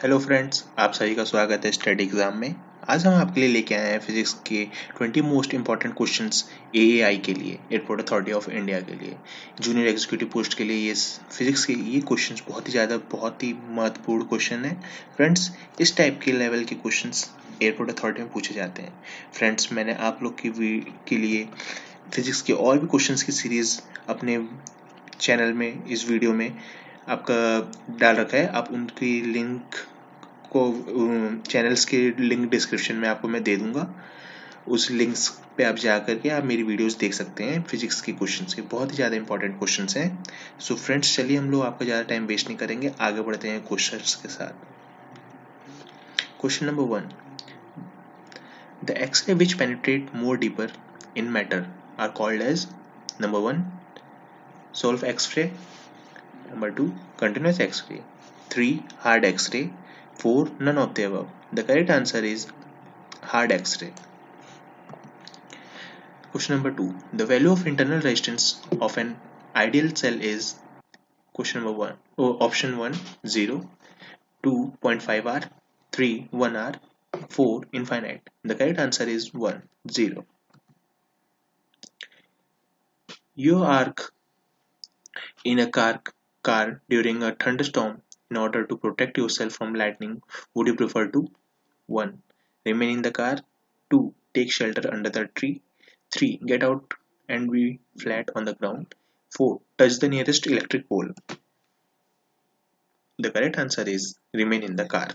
Hello friends, आप सभी का स्वागत है स्टडी एग्जाम में। आज हम आपके लिए लेके आए हैं फिजिक्स के 20 मोस्ट इंपॉर्टेंट क्वेश्चंस एएआई के लिए, एयरपोर्ट अथॉरिटी ऑफ इंडिया के लिए, जूनियर एग्जीक्यूटिव पोस्ट के लिए। ये फिजिक्स के ये क्वेश्चंस बहुत ही महत्वपूर्ण क्वेश्चन है फ्रेंड्स। इस टाइप के लेवल के क्वेश्चंस एयरपोर्ट अथॉरिटी में पूछे जाते हैं फ्रेंड्स। मैंने आप लोग के लिए फिजिक्स के और भी क्वेश्चंस की सीरीज अपने चैनल में, इस वीडियो में आपका डाल रखा है। आप उनकी लिंक को चैनल्स के लिंक डिस्क्रिप्शन में आपको मैं दे दूंगा। उस लिंक्स पे आप जा करके आप मेरी वीडियोस देख सकते हैं। फिजिक्स के क्वेश्चंस के बहुत ही ज़्यादा इंपॉर्टेंट क्वेश्चंस हैं। सो फ्रेंड्स, चलिए हम लोग आपका ज़्यादा टाइम वेस्ट नहीं करेंगे, आगे बढ़ते हैं क्वेश्चंस के साथ। Question number 1, the x-ray which penetrate more deeper in matter are called as number 1 solve x-ray, number 2 continuous x-ray, 3 hard x-ray, 4 none of the above. The correct answer is hard x-ray. Question number 2, the value of internal resistance of an ideal cell is question number 1, option 1 0, 2 0.5 r, 3 1 r, 4 infinite. The correct answer is 1 0. You arc in a car during a thunderstorm in order to protect yourself from lightning. Would you prefer to 1. Remain in the car, 2. Take shelter under the tree, 3. Get out and be flat on the ground, 4. Touch the nearest electric pole? The correct answer is remain in the car.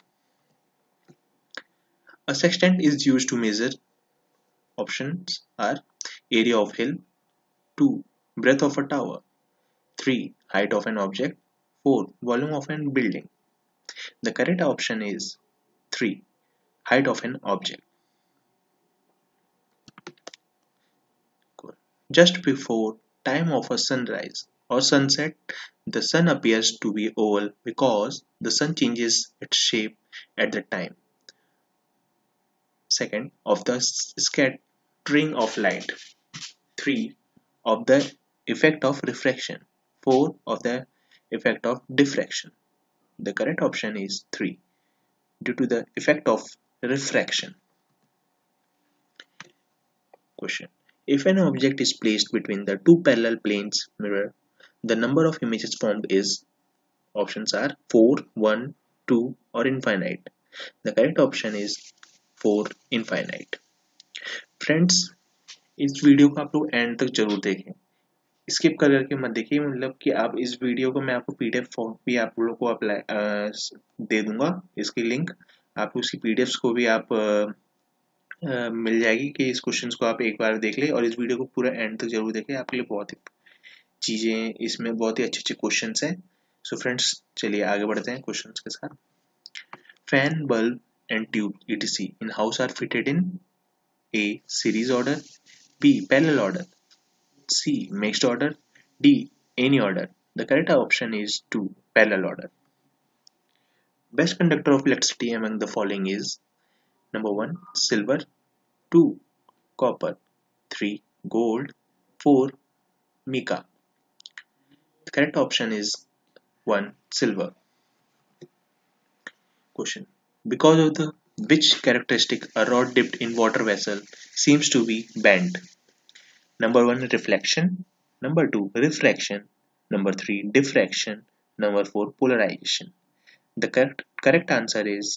A sextant is used to measure. Options are area of hill, 2. Breadth of a tower, 3. Height of an object, 4. Volume of a building. The correct option is 3. Height of an object. Just before time of a sunrise or sunset, the sun appears to be oval because the sun changes its shape at the time. Second, of the scattering of light. 3. Of the effect of refraction. 4. Of the effect of diffraction. The correct option is 3. Due to the effect of refraction. Question. If an object is placed between the two parallel planes mirror, the number of images formed is, options are 4, 1, 2 or infinite. The correct option is 4 infinite. Friends, इस video को आप लोग and तक जरूर देखें, skip कर करके मत देखिए। मतलब कि आप इस वीडियो को मैं आपको पीडीएफ फॉर्म भी आप लोग को अप्लाई दे दूंगा, इसकी लिंक आप उसकी पीडीएफ को भी आप मिल जाएगी कि इस क्वेश्चंस को आप एक बार देख ले और इस वीडियो को पूरा एंड तक जरूर देखें। आपके लिए बहुत ही चीजें इसमें बहुत ही अच्छे अच्छे क्वेश्चंस हैं। सो फ्रेंड्स, चलिए आगे बढ़ते हैं क्वेश्चंस के साथ। Fan, bulb and tube etc in house are fitted in A. series order, B. parallel order, C. mixed order, D. any order. The correct option is 2. parallel order. Best conductor of electricity among the following is number 1 silver, 2 copper, 3 gold, 4 mica. The correct option is 1 silver. Question. Because of the which characteristic a rod dipped in water vessel seems to be bent? Number 1 reflection, number 2 refraction, number 3 diffraction, number 4 polarization. The correct answer is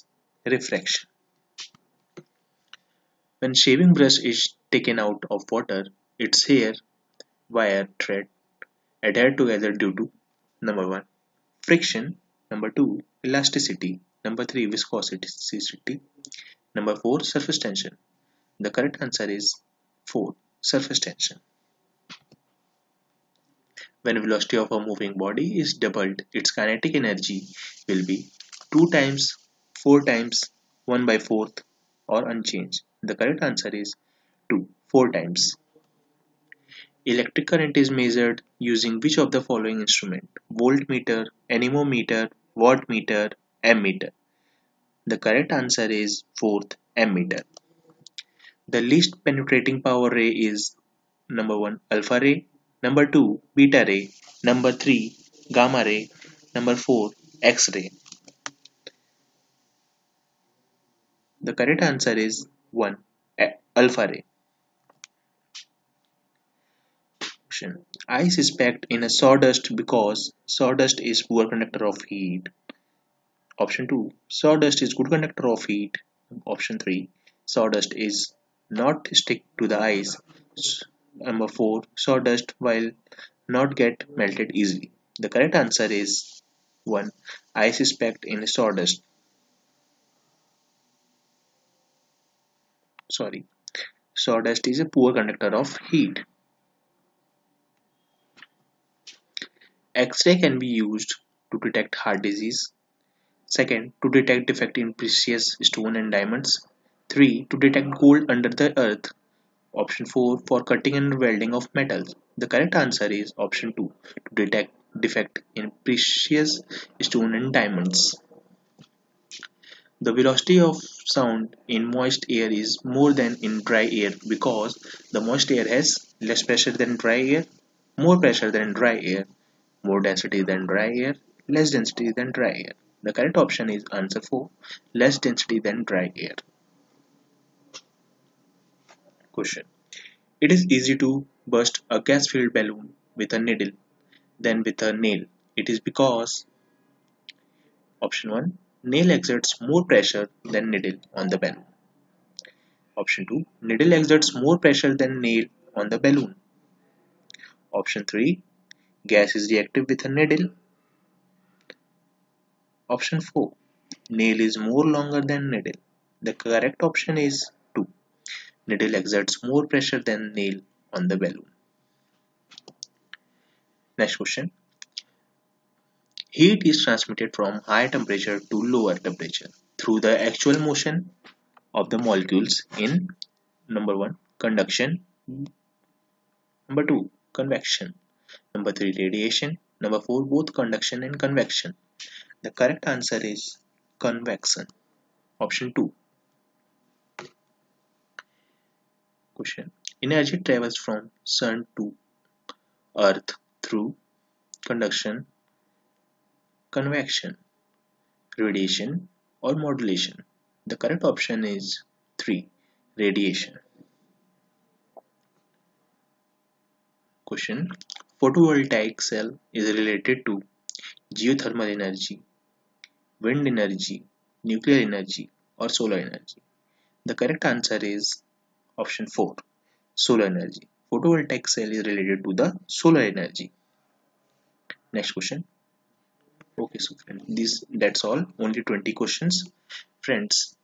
refraction. When shaving brush is taken out of water, its hair, wire, thread adhere together due to number 1 friction, number 2 elasticity, number 3 viscosity, number 4 surface tension. The correct answer is 4 surface tension. When velocity of a moving body is doubled, its kinetic energy will be 2 times, 4 times, 1 by 4th or unchanged. The correct answer is 2, 4 times. Electric current is measured using which of the following instrument? Voltmeter, anemometer, wattmeter, ammeter. The correct answer is 4th ammeter. The least penetrating power ray is number 1 alpha ray, number 2 beta ray, number 3 gamma ray, number 4 X ray. The correct answer is 1. Alpha ray. Question. I suspect in a sawdust because sawdust is poor conductor of heat. Option 2. Sawdust is good conductor of heat. Option 3. Sawdust is not stick to the ice. Number 4. Sawdust will not get melted easily. The correct answer is 1. I suspect in sawdust. Sorry. Sawdust is a poor conductor of heat. X-ray can be used to detect heart disease. Second, to detect defect in precious stone and diamonds. 3. To detect gold under the earth. Option 4 for cutting and welding of metals. The correct answer is option 2 to detect defect in precious stone and diamonds. The velocity of sound in moist air is more than in dry air because the moist air has less pressure than dry air, more pressure than dry air, more density than dry air, less density than dry air. The correct option is answer 4, less density than dry air. Question. It is easy to burst a gas-filled balloon with a needle than with a nail. It is because option 1. Nail exerts more pressure than needle on the balloon. Option 2. Needle exerts more pressure than nail on the balloon. Option 3. Gas is reactive with a needle. Option 4. Nail is more longer than needle. The correct option is 2. Needle exerts more pressure than nail on the balloon. Next question. Heat is transmitted from higher temperature to lower temperature through the actual motion of the molecules in number 1 conduction, number 2 convection, number 3 radiation, number 4 both conduction and convection. The correct answer is convection, option 2. Question. Energy travels from sun to earth through conduction, convection, radiation or modulation. The correct option is 3 radiation. Question. Photovoltaic cell is related to geothermal energy, wind energy, nuclear energy or solar energy. The correct answer is option 4 solar energy. Photovoltaic cell is related to the solar energy. Next question. Okay, so friends, that's all. Only 20 questions. Friends,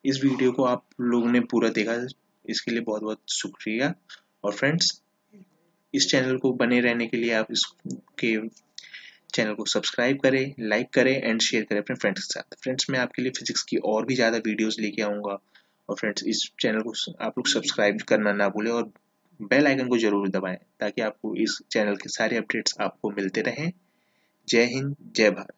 इस video को आप लोगों ने पूरा देखा, इसके लिए बहुत बहुत शुक्रिया. और फ्रेंड्स, इस चैनल को बने रहने के लिए आप इसके चैनल को सब्सक्राइब करें, लाइक करें एंड शेयर करें अपने फ्रेंड्स के साथ. फ्रेंड्स, मैं आपके लिए फिजिक्स की और भी ज़्यादा वीडियोस लेके आऊँगा. और फ्रेंड्स, इस चैनल को आप लोग सब्सक्राइब करना ना भूलें और बेल आइकन को जरूर दबाएं ताकि आपको इस चैनल के सारे अपडेट्स आपको मिलते रहें. जय हिंद, जय भारत.